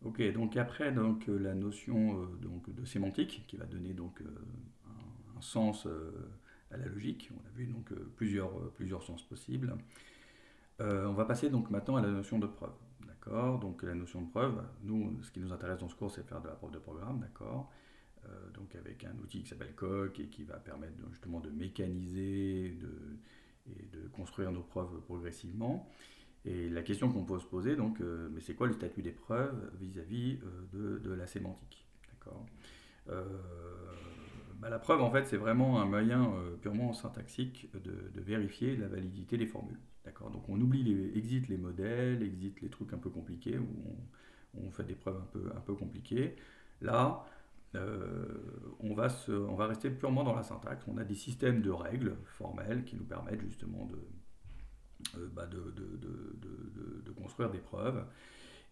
Ok, donc après la notion donc, de sémantique qui va donner donc un sens à la logique. On a vu donc plusieurs sens possibles. On va passer donc maintenant à la notion de preuve. D'accord. Donc la notion de preuve, nous, ce qui nous intéresse dans ce cours, c'est de faire de la preuve de programme. D'accord. Donc avec un outil qui s'appelle Coq et qui va permettre justement de mécaniser et de construire nos preuves progressivement. Et la question qu'on peut se poser, donc, mais c'est quoi le statut des preuves vis-à-vis de la sémantique. D'accord. Euh, la preuve, en fait, c'est vraiment un moyen purement syntaxique de vérifier la validité des formules. D'accord. Donc on oublie exit les modèles, exit les trucs un peu compliqués, où on fait des preuves un peu compliquées. Là, on va rester purement dans la syntaxe. On a des systèmes de règles formelles qui nous permettent justement de construire des preuves.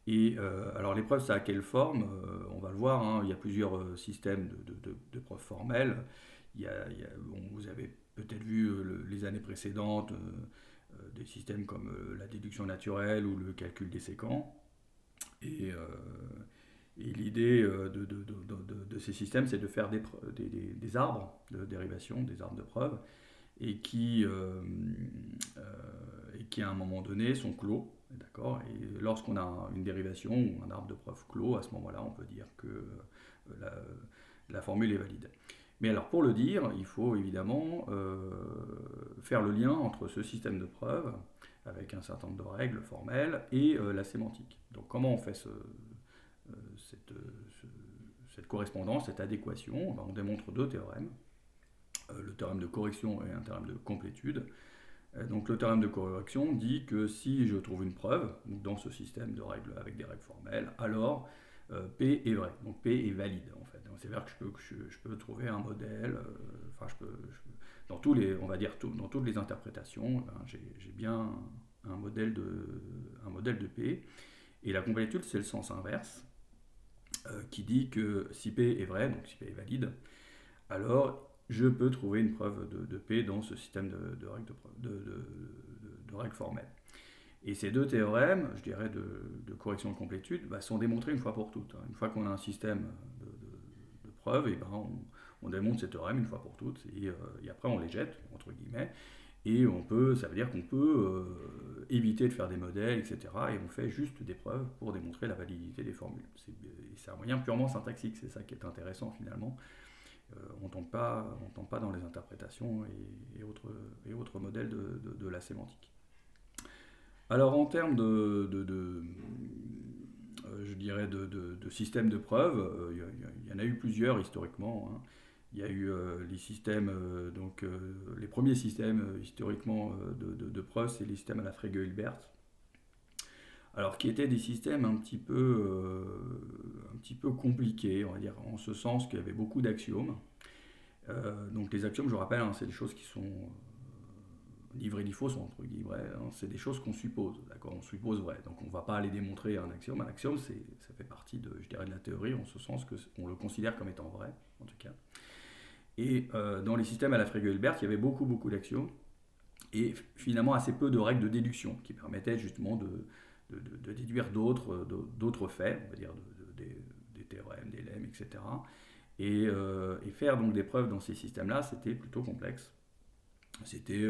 Et alors les preuves, ça a quelle forme? On va le voir, hein, il y a plusieurs systèmes de preuves formelles. Bon, vous avez peut-être vu les années précédentes des systèmes comme la déduction naturelle ou le calcul des séquents. Et, euh, et l'idée de ces systèmes, c'est de faire des arbres de dérivation, des arbres de preuve, et et qui à un moment donné sont clos. D'accord. Et lorsqu'on a une dérivation ou un arbre de preuve clos, à ce moment-là, on peut dire que la formule est valide. Mais alors pour le dire, il faut évidemment faire le lien entre ce système de preuve avec un certain nombre de règles formelles et la sémantique. Donc comment on fait cette, cette correspondance, cette adéquation? On démontre deux théorèmes, le théorème de correction et un théorème de complétude. Donc le théorème de correction dit que si je trouve une preuve dans ce système de règles avec des règles formelles, alors P est vrai. Donc P est valide en fait. C'est-à-dire que je peux trouver un modèle, enfin dans tous les, on va dire dans toutes les interprétations, ben, j'ai bien un modèle de P. Et la complétude, c'est le sens inverse, qui dit que si P est vrai, donc si P est valide, alors je peux trouver une preuve de P dans ce système de règles, de règles formelles. Et ces deux théorèmes, je dirais, de correction de complétude, bah, sont démontrés une fois pour toutes. Une fois qu'on a un système de preuves, et ben on démontre ces théorèmes une fois pour toutes, et après on les jette, entre guillemets, et ça veut dire qu'on peut éviter de faire des modèles, etc. Et on fait juste des preuves pour démontrer la validité des formules. C'est un moyen purement syntaxique, c'est ça qui est intéressant finalement. On ne tombe pas dans les interprétations et autres modèles de la sémantique. Alors en termes je dirais de systèmes de preuves, il y en a eu plusieurs historiquement. Hein. Il y a eu les systèmes, les premiers systèmes historiquement de preuves, c'est les systèmes à la Frege-Hilbert. Alors qui étaient des systèmes un petit peu compliqués, on va dire, en ce sens qu'il y avait beaucoup d'axiomes. Donc les axiomes, je vous rappelle, hein, c'est des choses qui sont ni vraies ni fausses, entre guillemets, hein, c'est des choses qu'on suppose, d'accord, on suppose vrai. Donc on ne va pas aller démontrer un axiome. Un axiome, ça fait partie je dirais, de la théorie, en ce sens qu'on le considère comme étant vrai, en tout cas. Et dans les systèmes à la Frege-Hilbert, il y avait beaucoup d'axiomes et finalement assez peu de règles de déduction qui permettaient justement de déduire d'autres faits, on va dire des théorèmes, des lemmes, etc. Et faire donc des preuves dans ces systèmes-là, c'était plutôt complexe. C'était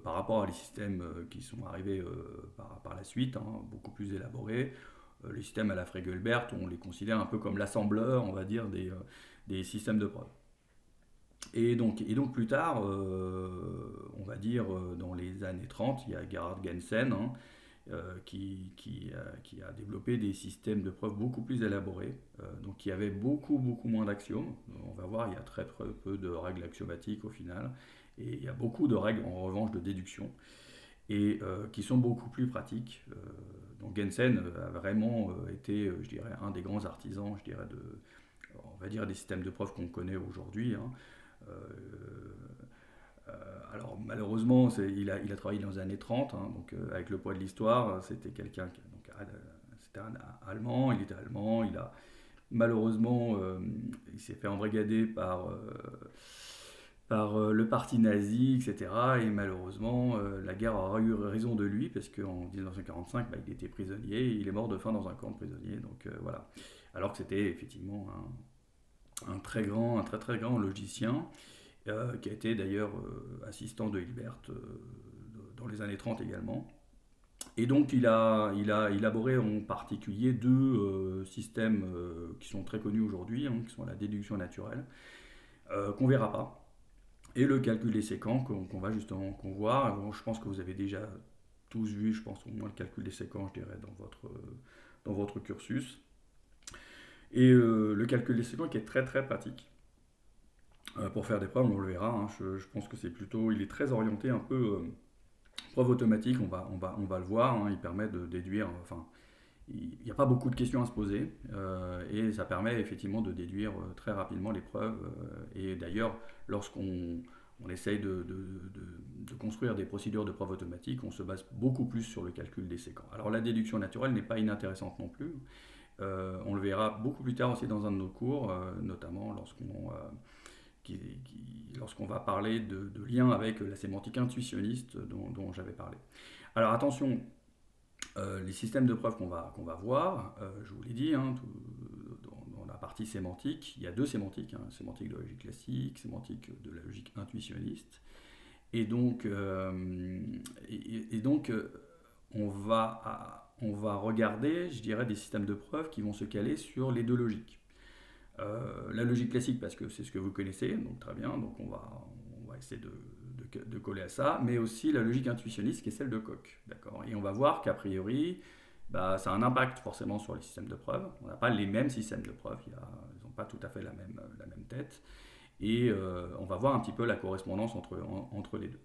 par rapport à les systèmes qui sont arrivés par la suite, hein, beaucoup plus élaborés. Les systèmes à la Frege-Hilbert, on les considère un peu comme l'assembleur, on va dire, des systèmes de preuve. Et donc plus tard, on va dire dans les années 30, il y a Gerhard Gensen, hein, qui a développé des systèmes de preuves beaucoup plus élaborés, donc qui avaient beaucoup moins d'axiomes. On va voir, il y a très peu de règles axiomatiques au final, et il y a beaucoup de règles en revanche de déduction, et qui sont beaucoup plus pratiques. Donc Gensen a vraiment été, je dirais, un des grands artisans, je dirais, on va dire des systèmes de preuves qu'on connaît aujourd'hui. Hein. Euh, alors malheureusement, il a travaillé dans les années 30, hein, donc avec le poids de l'histoire, c'était quelqu'un qui c'était un Allemand, il était allemand, il a malheureusement il s'est fait embrigader le parti nazi, etc. Et malheureusement, la guerre aura eu raison de lui, parce qu'en 1945, il était prisonnier, et il est mort de faim dans un camp de prisonniers. Donc voilà. Alors que c'était effectivement un très très grand logicien, qui a été d'ailleurs assistant de Hilbert dans les années 30 également. Et donc il a élaboré en particulier deux systèmes qui sont très connus aujourd'hui, qui sont la déduction naturelle, qu'on verra pas, et le calcul des séquences qu'on va justement qu'on voit. Bon, je pense que vous avez déjà tous vu, je pense au moins le calcul des séquences, je dirais, dans votre cursus. Et le calcul des séquences qui est très très pratique pour faire des preuves, on le verra. Je pense que c'est plutôt, il est très orienté un peu preuve automatique, on va le voir. Il permet de déduire, enfin, il n'y a pas beaucoup de questions à se poser, et ça permet effectivement de déduire très rapidement les preuves. Et d'ailleurs, lorsqu'on essaye de construire des procédures de preuve automatique, on se base beaucoup plus sur le calcul des séquences. Alors la déduction naturelle n'est pas inintéressante non plus. On le verra beaucoup plus tard aussi dans un de nos cours, notamment lorsqu'on va parler de lien avec la sémantique intuitionniste dont j'avais parlé. Alors attention, les systèmes de preuves qu'on va voir, je vous l'ai dit, dans la partie sémantique, il y a deux sémantiques, sémantique de la logique classique, sémantique de la logique intuitionniste. Et donc, on va regarder, je dirais, des systèmes de preuves qui vont se caler sur les deux logiques. La logique classique, parce que c'est ce que vous connaissez, donc très bien, donc on va essayer de coller à ça, mais aussi la logique intuitionniste qui est celle de Koch. D'accord. Et on va voir qu'a priori, ça a un impact forcément sur les systèmes de preuve. On n'a pas les mêmes systèmes de preuve, ils n'ont pas tout à fait la même tête. Et on va voir un petit peu la correspondance entre les deux.